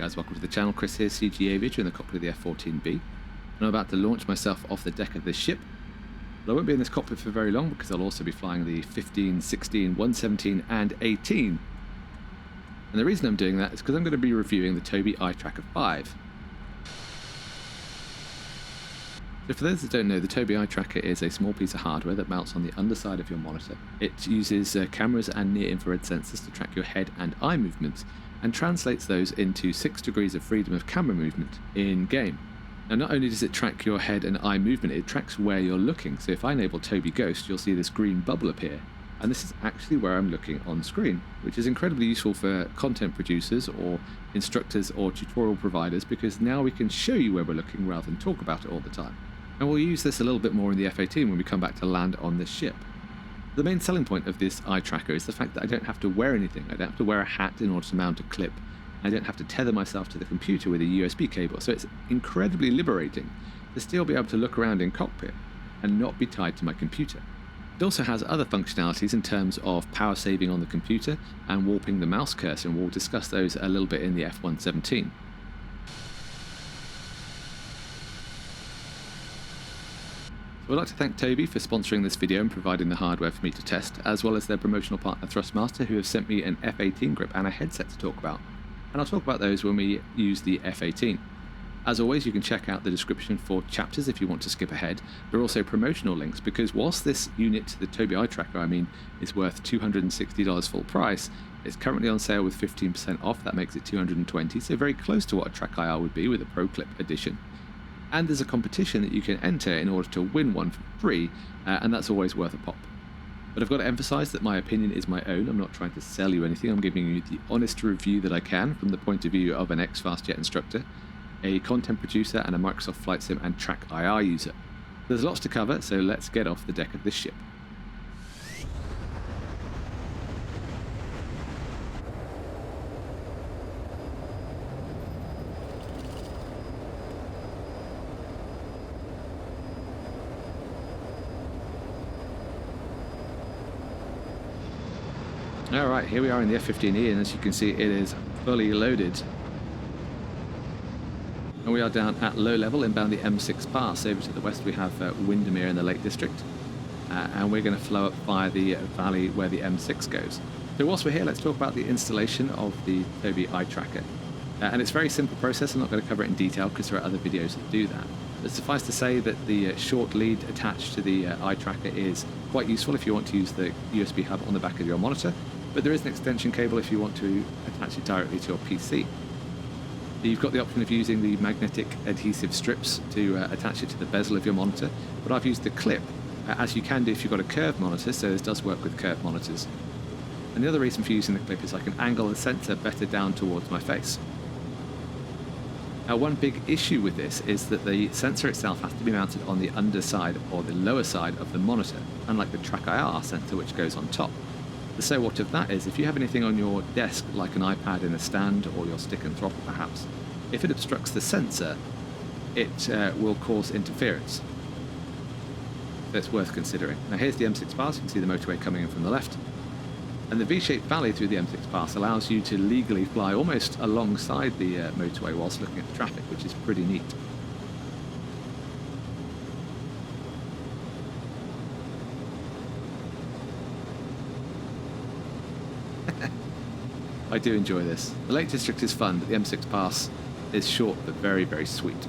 guys, welcome to the channel. Chris here, cgaviator in the cockpit of the F-14B. And I'm about to launch myself off the deck of this ship. But I won't be in this cockpit for very long because I'll also be flying the 15, 16, 117 and 18. And the reason I'm doing that is because I'm going to be reviewing the Tobii Eye Tracker 5. So for those that don't know, the Tobii Eye Tracker is a small piece of hardware that mounts on the underside of your monitor. It uses cameras and near-infrared sensors to track your head and eye movements, and translates those into 6 degrees of freedom of camera movement in-game. Now, not only does it track your head and eye movement, it tracks where you're looking. So if I enable Tobii Ghost, you'll see this green bubble appear, and this is actually where I'm looking on screen, which is incredibly useful for content producers or instructors or tutorial providers, because now we can show you where we're looking rather than talk about it all the time. And we'll use this a little bit more in the F-18 when we come back to land on this ship. The main selling point of this eye tracker is the fact that I don't have to wear anything. I don't have to wear a hat in order to mount a clip. I don't have to tether myself to the computer with a USB cable. So it's incredibly liberating to still be able to look around in cockpit and not be tied to my computer. It also has other functionalities in terms of power saving on the computer and warping the mouse cursor, and we'll discuss those a little bit in the F-117. I'd like to thank Tobii for sponsoring this video and providing the hardware for me to test, as well as their promotional partner Thrustmaster, who have sent me an F-18 grip and a headset to talk about. And I'll talk about those when we use the F-18. As always, you can check out the description for chapters if you want to skip ahead. There are also promotional links, because whilst this unit, the Tobii Eye Tracker, is worth $260 full price, it's currently on sale with 15% off. That makes it $220, so very close to what a Track IR would be with a Pro Clip edition. And there's a competition that you can enter in order to win one for free, and that's always worth a pop. But I've got to emphasize that my opinion is my own. I'm not trying to sell you anything. I'm giving you the honest review that I can from the point of view of an ex-fast jet instructor, a content producer, and a Microsoft Flight Sim and Track IR user. There's lots to cover, so let's get off the deck of this ship. Alright, here we are in the F-15E, and as you can see, it is fully loaded. And we are down at low level, inbound the M6 pass. Over to the west we have Windermere in the Lake District, and we're going to flow up via the valley where the M6 goes. So whilst we're here, let's talk about the installation of the Tobii Eye Tracker. And it's a very simple process. I'm not going to cover it in detail because there are other videos that do that. But suffice to say that the short lead attached to the eye tracker is quite useful if you want to use the USB hub on the back of your monitor. But there is an extension cable if you want to attach it directly to your PC. You've got the option of using the magnetic adhesive strips to attach it to the bezel of your monitor, but I've used the clip, as you can do if you've got a curved monitor, so this does work with curved monitors. And the other reason for using the clip is I can angle the sensor better down towards my face. Now, one big issue with this is that the sensor itself has to be mounted on the underside or the lower side of the monitor, unlike the Track IR sensor which goes on top. The so what of that is, if you have anything on your desk, like an iPad in a stand or your stick and throttle perhaps, if it obstructs the sensor, it will cause interference. So it's worth considering. Now here's the M6 pass. You can see the motorway coming in from the left. And the V-shaped valley through the M6 pass allows you to legally fly almost alongside the motorway whilst looking at the traffic, which is pretty neat. I do enjoy this. The Lake District is fun, but the M6 pass is short but very, very sweet.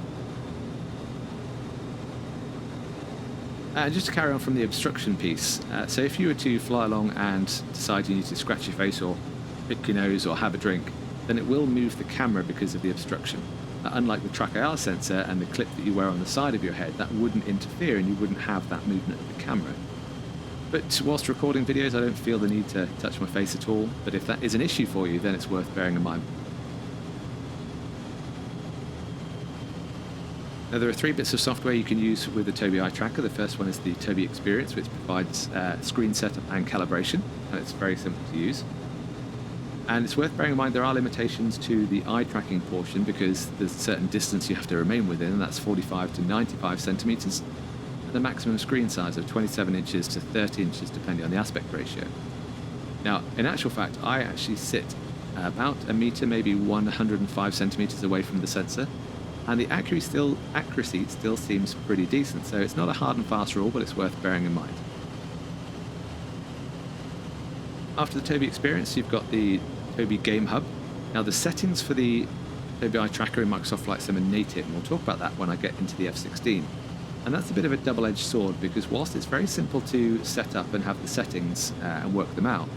And just to carry on from the obstruction piece, so if you were to fly along and decide you need to scratch your face or pick your nose or have a drink, then it will move the camera because of the obstruction. Unlike the Track IR sensor and the clip that you wear on the side of your head, that wouldn't interfere and you wouldn't have that movement of the camera. But whilst recording videos, I don't feel the need to touch my face at all, but if that is an issue for you, then it's worth bearing in mind. Now, there are 3 bits of software you can use with the Tobii Eye Tracker. The first one is the Tobii Experience, which provides screen setup and calibration, and it's very simple to use. And it's worth bearing in mind there are limitations to the eye tracking portion, because there's a certain distance you have to remain within, and that's 45 to 95 centimeters. The maximum screen size of 27 inches to 30 inches depending on the aspect ratio. Now, in actual fact, I actually sit about a meter, maybe 105 centimeters away from the sensor, and the accuracy still seems pretty decent. So it's not a hard and fast rule, but it's worth bearing in mind. After the Tobii experience, you've got the Tobii Game Hub. Now the settings for the Tobii Eye Tracker in Microsoft Flight Sim are native, and we'll talk about that when I get into the F-16. And that's a bit of a double-edged sword, because whilst it's very simple to set up and have the settings and work them out,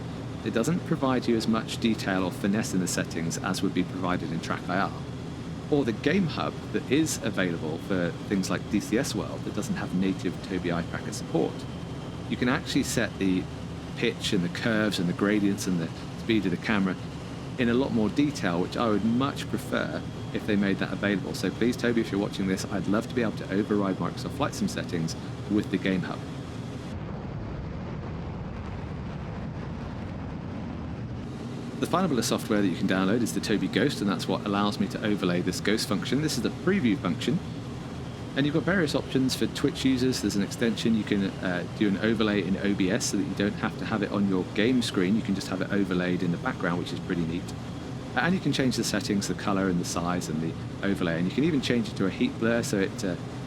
it doesn't provide you as much detail or finesse in the settings as would be provided in TrackIR. Or the Game Hub that is available for things like DCS World that doesn't have native Tobii Eye Tracker support. You can actually set the pitch and the curves and the gradients and the speed of the camera in a lot more detail, which I would much prefer if they made that available. So please, Tobii, if you're watching this, I'd love to be able to override Microsoft Flight Sim settings with the Game Hub. The final bit of software that you can download is the Tobii Ghost, and that's what allows me to overlay this Ghost function. This is the preview function, and you've got various options for Twitch users. There's an extension. You can do an overlay in OBS so that you don't have to have it on your game screen. You can just have it overlaid in the background, which is pretty neat. And you can change the settings, the color and the size and the overlay, and you can even change it to a heat blur so it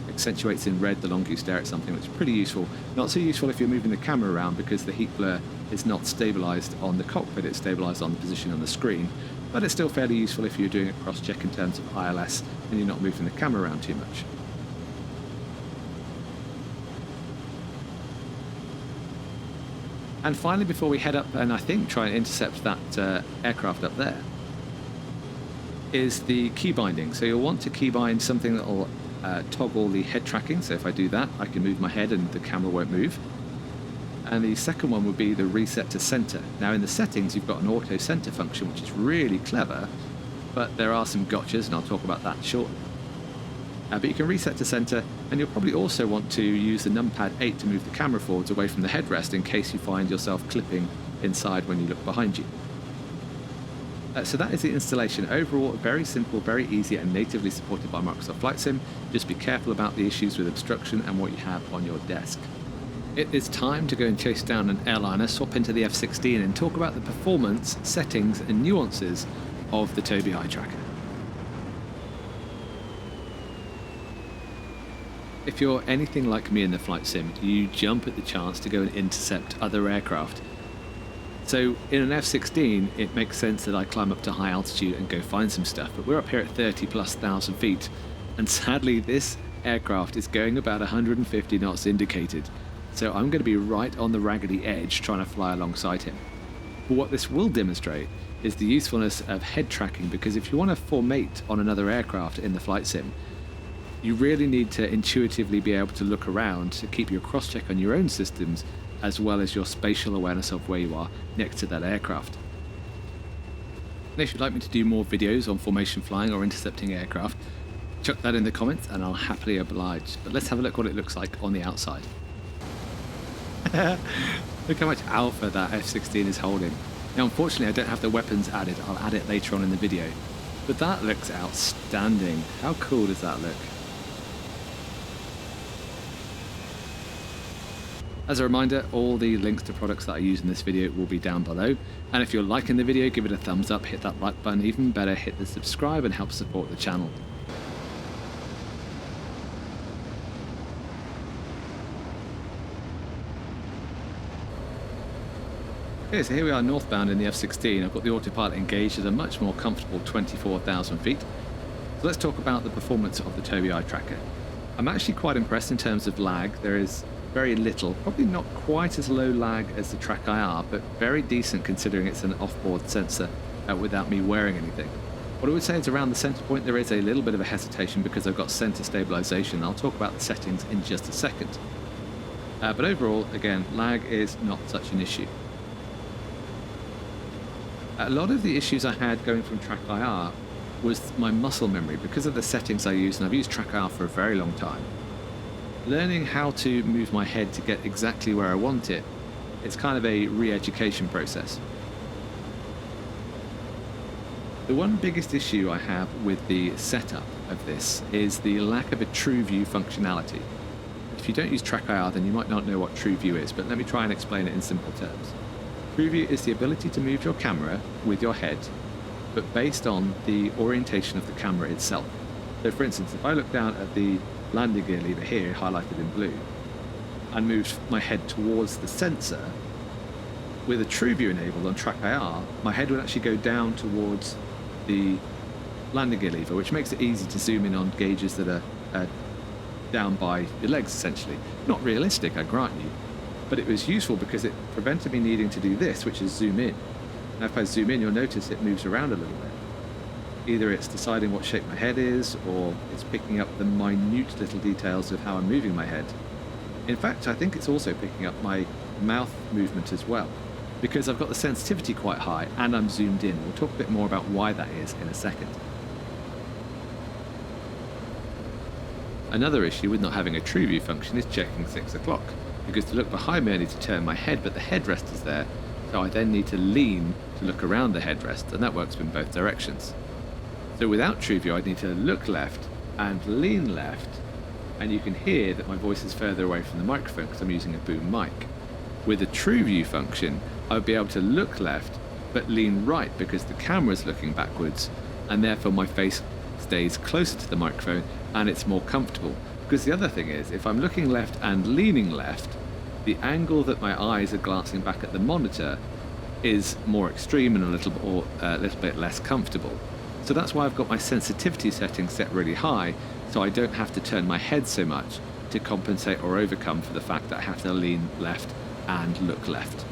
accentuates in red the longer you stare at something, which is pretty useful. Not so useful if you're moving the camera around, because the heat blur is not stabilized on the cockpit, it's stabilized on the position on the screen, but it's still fairly useful if you're doing a cross-check in terms of ILS and you're not moving the camera around too much. And finally, before we head up and I think try and intercept that aircraft up there, is the key binding. So you'll want to key bind something that will toggle the head tracking. So if I do that, I can move my head and the camera won't move. And the second one would be the reset to center. Now in the settings, you've got an auto center function, which is really clever, but there are some gotchas, and I'll talk about that shortly. But you can reset to center, and you'll probably also want to use the numpad 8 to move the camera forwards away from the headrest in case you find yourself clipping inside when you look behind you. So that is the installation. Overall, very simple, very easy, and natively supported by Microsoft Flight Sim. Just be careful about the issues with obstruction and what you have on your desk. It is time to go and chase down an airliner, swap into the F-16, and talk about the performance, settings, and nuances of the Tobii Eye Tracker. If you're anything like me in the flight sim, you jump at the chance to go and intercept other aircraft. So in an F-16, it makes sense that I climb up to high altitude and go find some stuff, but we're up here at 30,000+ feet, and sadly this aircraft is going about 150 knots indicated, so I'm going to be right on the raggedy edge trying to fly alongside him. But what this will demonstrate is the usefulness of head tracking, because if you want to formate on another aircraft in the flight sim, you really need to intuitively be able to look around to keep your cross-check on your own systems, as well as your spatial awareness of where you are next to that aircraft. And if you'd like me to do more videos on formation flying or intercepting aircraft, chuck that in the comments and I'll happily oblige. But let's have a look what it looks like on the outside. Look how much alpha that F-16 is holding. Now unfortunately I don't have the weapons added, I'll add it later on in the video. But that looks outstanding. How cool does that look? As a reminder, all the links to products that I use in this video will be down below. And if you're liking the video, give it a thumbs up, hit that like button, even better, hit the subscribe and help support the channel. Okay, so here we are northbound in the F-16. I've got the autopilot engaged at a much more comfortable 24,000 feet. So let's talk about the performance of the Tobii Eye Tracker. I'm actually quite impressed in terms of lag. There is very little, probably not quite as low lag as the TrackIR, but very decent considering it's an off-board sensor without me wearing anything. What I would say is around the center point there is a little bit of a hesitation because I've got center stabilization. I'll talk about the settings in just a second. But overall, again, lag is not such an issue. A lot of the issues I had going from TrackIR was my muscle memory because of the settings I use, and I've used TrackIR for a very long time. Learning how to move my head to get exactly where I want it, it's kind of a re-education process. The one biggest issue I have with the setup of this is the lack of a true view functionality. If you don't use TrackIR, then you might not know what true view is, but let me try and explain it in simple terms. True view is the ability to move your camera with your head but based on the orientation of the camera itself. So for instance, if I look down at the landing gear lever here, highlighted in blue, and moved my head towards the sensor, with a true view enabled on Track IR, my head would actually go down towards the landing gear lever, which makes it easy to zoom in on gauges that are down by your legs, essentially. Not realistic, I grant you, but it was useful because it prevented me needing to do this, which is zoom in. Now if I zoom in, you'll notice it moves around a little bit. Either it's deciding what shape my head is, or it's picking up the minute little details of how I'm moving my head. In fact, I think it's also picking up my mouth movement as well, because I've got the sensitivity quite high and I'm zoomed in. We'll talk a bit more about why that is in a second. Another issue with not having a true view function is checking 6 o'clock, because to look behind me I need to turn my head, but the headrest is there, so I then need to lean to look around the headrest, and that works in both directions. So without true view I'd need to look left and lean left, and you can hear that my voice is further away from the microphone because I'm using a boom mic. With a true view function, I would be able to look left but lean right because the camera's looking backwards, and therefore my face stays closer to the microphone and it's more comfortable. Because the other thing is, if I'm looking left and leaning left, the angle that my eyes are glancing back at the monitor is more extreme and a little bit less comfortable. So that's why I've got my sensitivity settings set really high, so I don't have to turn my head so much to compensate or overcome for the fact that I have to lean left and look left.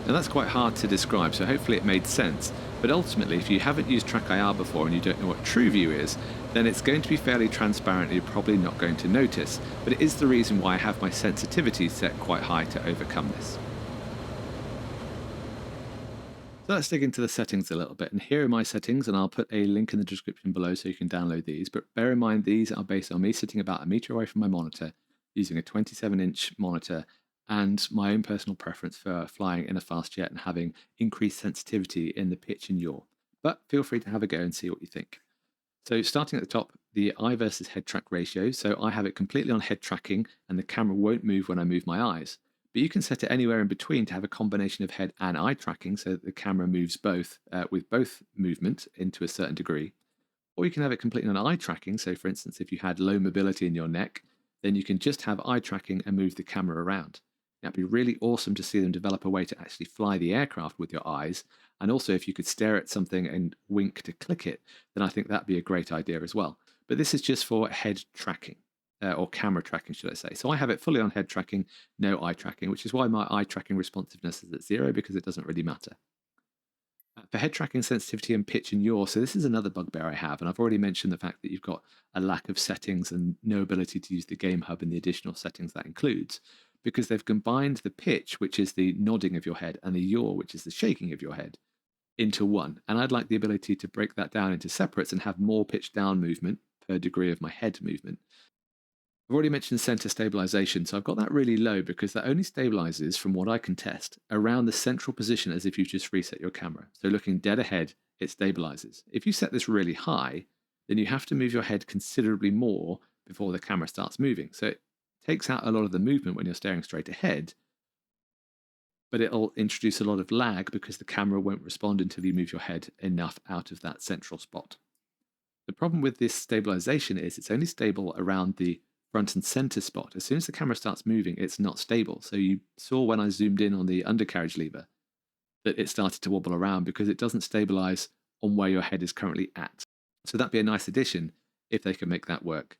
Now that's quite hard to describe, so hopefully it made sense, but ultimately if you haven't used Track IR before and you don't know what true view is, then it's going to be fairly transparent and you're probably not going to notice, but it is the reason why I have my sensitivity set quite high to overcome this. So let's dig into the settings a little bit, and here are my settings, and I'll put a link in the description below so you can download these, but bear in mind these are based on me sitting about 1 meter away from my monitor using a 27-inch monitor and my own personal preference for flying in a fast jet and having increased sensitivity in the pitch and yaw. But feel free to have a go and see what you think. So starting at the top, the eye versus head track ratio. So I have it completely on head tracking and the camera won't move when I move my eyes. But you can set it anywhere in between to have a combination of head and eye tracking so that the camera moves both with both movement into a certain degree. Or you can have it completely on eye tracking. So for instance, if you had low mobility in your neck, then you can just have eye tracking and move the camera around. Now, it'd be really awesome to see them develop a way to actually fly the aircraft with your eyes. And also if you could stare at something and wink to click it, then I think that'd be a great idea as well. But this is just for head tracking. Or camera tracking, should I say. So I have it fully on head tracking, no eye tracking, which is why my eye tracking responsiveness is at 0 because it doesn't really matter. For head tracking sensitivity and pitch and yaw, so this is another bugbear I have, and I've already mentioned the fact that you've got a lack of settings and no ability to use the game hub and the additional settings that includes, because they've combined the pitch, which is the nodding of your head, and the yaw, which is the shaking of your head, into one. And I'd like the ability to break that down into separates and have more pitch down movement per degree of my head movement. I've already mentioned center stabilization, so I've got that really low because that only stabilizes, from what I can test, around the central position as if you've just reset your camera. So looking dead ahead, it stabilizes. If you set this really high, then you have to move your head considerably more before the camera starts moving. So it takes out a lot of the movement when you're staring straight ahead, but it'll introduce a lot of lag because the camera won't respond until you move your head enough out of that central spot. The problem with this stabilization is it's only stable around the front and center spot. As soon as the camera starts moving, it's not stable. So you saw when I zoomed in on the undercarriage lever that it started to wobble around because it doesn't stabilize on where your head is currently at. So that'd be a nice addition if they can make that work.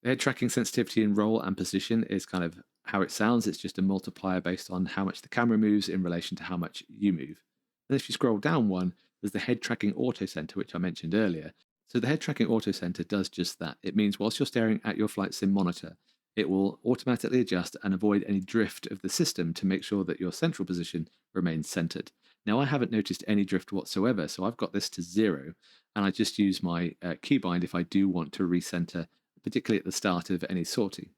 The head tracking sensitivity in roll and position is kind of how it sounds. It's just a multiplier based on how much the camera moves in relation to how much you move. And if you scroll down one, there's the head tracking auto center, which I mentioned earlier. So the head tracking auto center does just that. It means whilst you're staring at your flight sim monitor, it will automatically adjust and avoid any drift of the system to make sure that your central position remains centered. Now I haven't noticed any drift whatsoever, so I've got this to 0, and I just use my keybind if I do want to recenter, particularly at the start of any sortie.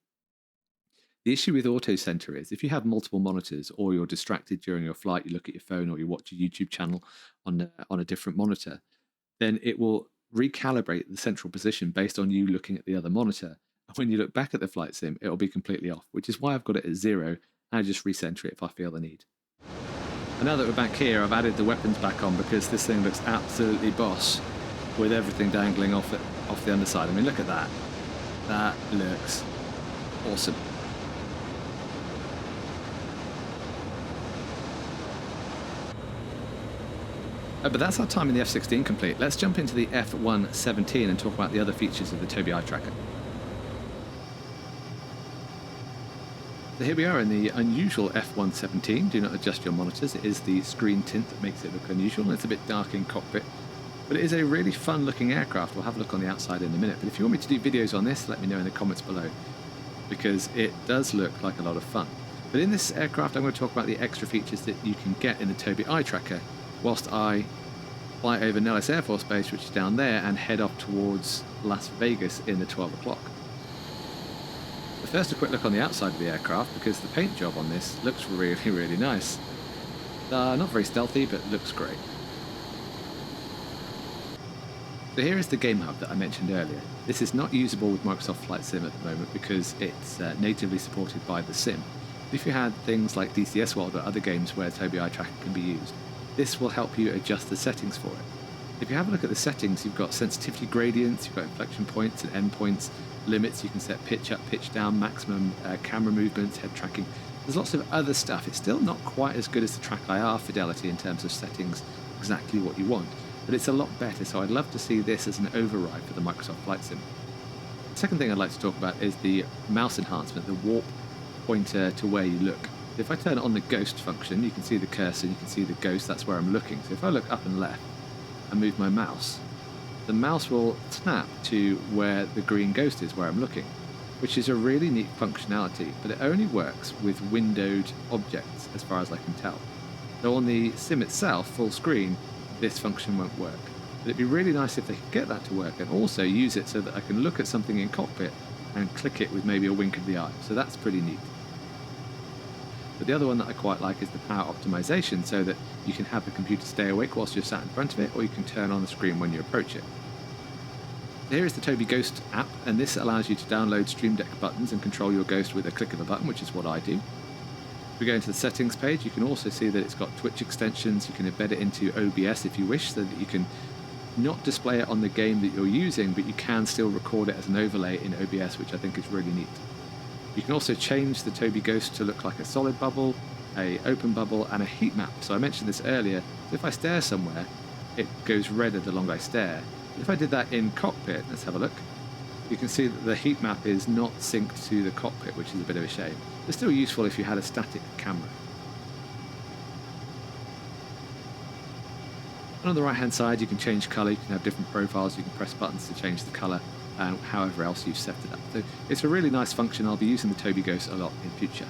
The issue with auto center is if you have multiple monitors or you're distracted during your flight, you look at your phone or you watch a YouTube channel on a different monitor, then it will recalibrate the central position based on you looking at the other monitor. And when you look back at the flight sim, it'll be completely off, which is why I've got it at 0, and I just recenter it if I feel the need. And now that we're back here, I've added the weapons back on because this thing looks absolutely boss with everything dangling off the underside. I mean, look at that. That looks awesome. But that's our time in the F-16 complete. Let's jump into the F-117 and talk about the other features of the Tobii Eye Tracker. So here we are in the unusual F-117. Do not adjust your monitors. It is the screen tint that makes it look unusual. It's a bit dark in cockpit, but it is a really fun looking aircraft. We'll have a look on the outside in a minute. But if you want me to do videos on this, let me know in the comments below, because it does look like a lot of fun. But in this aircraft, I'm going to talk about the extra features that you can get in the Tobii Eye Tracker whilst I fly over Nellis Air Force Base, which is down there, and head off towards Las Vegas in the 12 o'clock. But first, a quick look on the outside of the aircraft, because the paint job on this looks really, really nice. Not very stealthy, but looks great. So here is the game hub that I mentioned earlier. This is not usable with Microsoft Flight Sim at the moment because it's natively supported by the sim. But if you had things like DCS World or other games where Tobii Eye Tracker can be used, this will help you adjust the settings for it. If you have a look at the settings, you've got sensitivity gradients, you've got inflection points and endpoints, limits, you can set pitch up, pitch down, maximum camera movements, head tracking. There's lots of other stuff. It's still not quite as good as the Track IR fidelity in terms of settings exactly what you want, but it's a lot better, so I'd love to see this as an override for the Microsoft Flight Sim. The second thing I'd like to talk about is the mouse enhancement, the warp pointer to where you look. If I turn on the ghost function, you can see the cursor, you can see the ghost, that's where I'm looking. So if I look up and left and move my mouse, the mouse will snap to where the green ghost is, where I'm looking, which is a really neat functionality, but it only works with windowed objects as far as I can tell. So on the sim itself, full screen, this function won't work. But it'd be really nice if they could get that to work and also use it so that I can look at something in cockpit and click it with maybe a wink of the eye. So that's pretty neat. But the other one that I quite like is the power optimization, so that you can have the computer stay awake whilst you're sat in front of it, or you can turn on the screen when you approach it. Here is the Tobii Ghost app, and this allows you to download Stream Deck buttons and control your Ghost with a click of a button, which is what I do. If we go into the settings page, you can also see that it's got Twitch extensions. You can embed it into OBS if you wish, so that you can not display it on the game that you're using, but you can still record it as an overlay in OBS, which I think is really neat. You can also change the Tobii Ghost to look like a solid bubble, a open bubble, and a heat map. So I mentioned this earlier. So if I stare somewhere, it goes redder the longer I stare. If I did that in cockpit, let's have a look. You can see that the heat map is not synced to the cockpit, which is a bit of a shame. It's still useful if you had a static camera. And on the right hand side, you can change colour, you can have different profiles, you can press buttons to change the colour, and however else you've set it up. So it's a really nice function. I'll be using the Tobii Ghost a lot in future.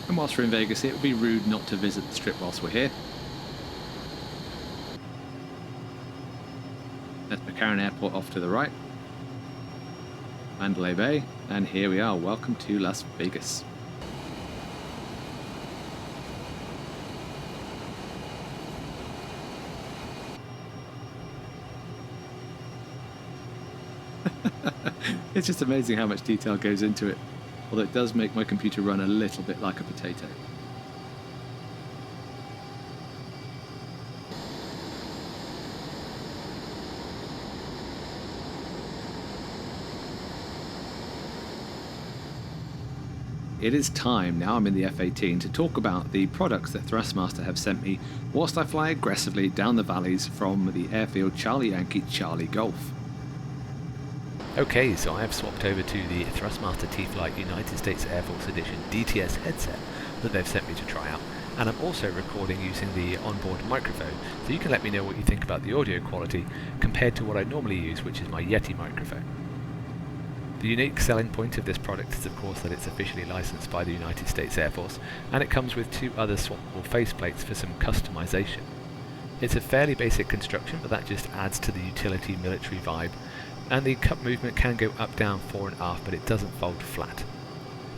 And whilst we're in Vegas, it would be rude not to visit the Strip whilst we're here. That's McCarran Airport off to the right. Mandalay Bay, and here we are. Welcome to Las Vegas. It's just amazing how much detail goes into it, although it does make my computer run a little bit like a potato. It is time, now I'm in the F-18, to talk about the products that Thrustmaster have sent me whilst I fly aggressively down the valleys from the airfield Charlie Yankee Charlie Golf. Okay, so I have swapped over to the Thrustmaster T.Flight United States Air Force Edition DTS headset that they've sent me to try out, and I'm also recording using the onboard microphone, so you can let me know what you think about the audio quality compared to what I normally use, which is my Yeti microphone. The unique selling point of this product is of course that it's officially licensed by the United States Air Force, and it comes with 2 other swappable faceplates for some customization. It's a fairly basic construction, but that just adds to the utility military vibe, and the cup movement can go up, down, fore and aft, but it doesn't fold flat.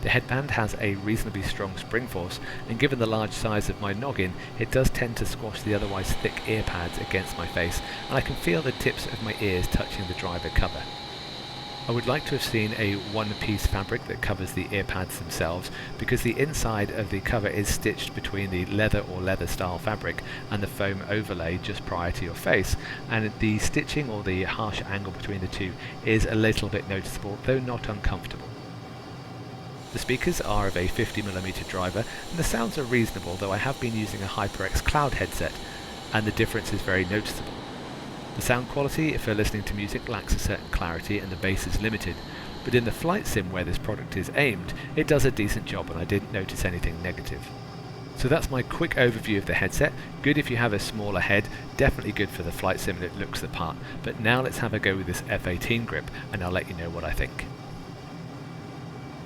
The headband has a reasonably strong spring force, and given the large size of my noggin, it does tend to squash the otherwise thick ear pads against my face, and I can feel the tips of my ears touching the driver cover. I would like to have seen a one-piece fabric that covers the ear pads themselves, because the inside of the cover is stitched between the leather or leather style fabric and the foam overlay just prior to your face, and the stitching or the harsh angle between the two is a little bit noticeable, though not uncomfortable. The speakers are of a 50mm driver and the sounds are reasonable, though I have been using a HyperX Cloud headset and the difference is very noticeable. The sound quality, if you're listening to music, lacks a certain clarity and the bass is limited, but in the flight sim where this product is aimed, it does a decent job and I didn't notice anything negative. So that's my quick overview of the headset. Good if you have a smaller head, definitely good for the flight sim and it looks the part. But now let's have a go with this F18 grip and I'll let you know what I think.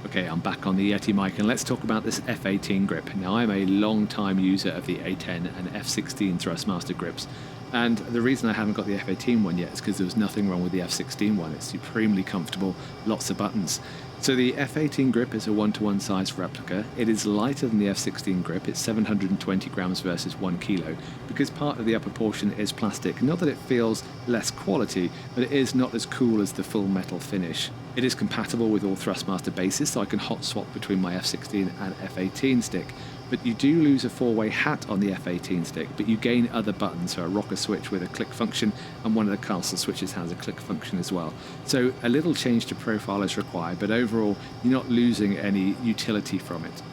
Okay, I'm back on the Yeti mic and let's talk about this F18 grip. Now, I'm a long time user of the A10 and F16 Thrustmaster grips. And the reason I haven't got the F18 one yet is because there was nothing wrong with the F16 one. It's supremely comfortable, lots of buttons. So the F18 grip is a 1-to-1 size replica. It is lighter than the F16 grip. It's 720 grams versus 1 kilo, because part of the upper portion is plastic. Not that it feels less quality, but it is not as cool as the full metal finish. It is compatible with all Thrustmaster bases, so I can hot swap between my F16 and F18 stick. But you do lose a 4-way hat on the F18 stick, but you gain other buttons, so a rocker switch with a click function, and one of the castle switches has a click function as well. So a little change to profile is required, but overall you're not losing any utility from it.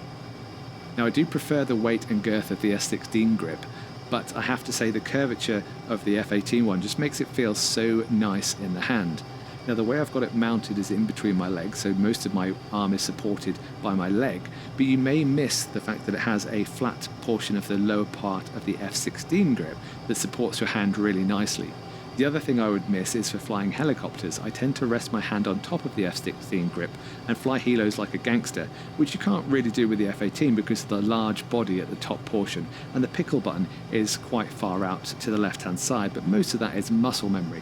Now, I do prefer the weight and girth of the F16 grip, but I have to say the curvature of the F18 one just makes it feel so nice in the hand. Now, the way I've got it mounted is in between my legs, so most of my arm is supported by my leg, but you may miss the fact that it has a flat portion of the lower part of the F16 grip that supports your hand really nicely. The other thing I would miss is for flying helicopters. I tend to rest my hand on top of the F16 grip and fly helos like a gangster, which you can't really do with the F18 because of the large body at the top portion, and the pickle button is quite far out to the left-hand side, but most of that is muscle memory.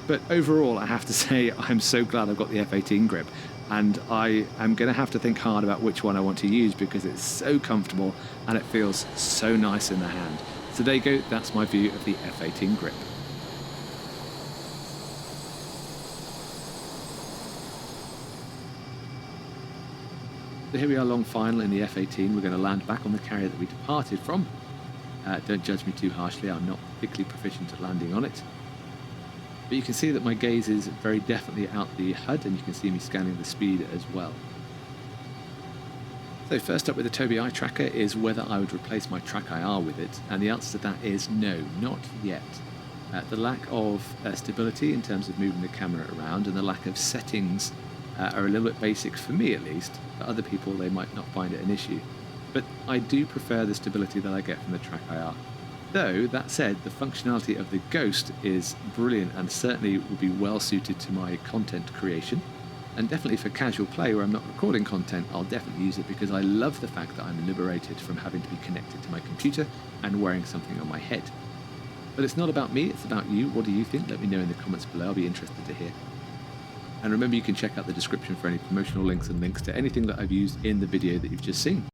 But overall, I have to say I'm so glad I've got the F18 grip, and I am going to have to think hard about which one I want to use because it's so comfortable and it feels so nice in the hand. So there you go, that's my view of the F18 grip. So here we are, long final in the F18. We're going to land back on the carrier that we departed from. Don't judge me too harshly, I'm not particularly proficient at landing on it. But you can see that my gaze is very definitely out the HUD, and you can see me scanning the speed as well. So first up with the Tobii Eye Tracker is whether I would replace my Track IR with it, and the answer to that is no, not yet. The lack of stability in terms of moving the camera around and the lack of settings are a little bit basic for me at least. For other people they might not find it an issue. But I do prefer the stability that I get from the Track IR. Though, that said, the functionality of the Ghost is brilliant and certainly will be well suited to my content creation. And definitely for casual play where I'm not recording content, I'll definitely use it because I love the fact that I'm liberated from having to be connected to my computer and wearing something on my head. But it's not about me, it's about you. What do you think? Let me know in the comments below, I'll be interested to hear. And remember, you can check out the description for any promotional links and links to anything that I've used in the video that you've just seen.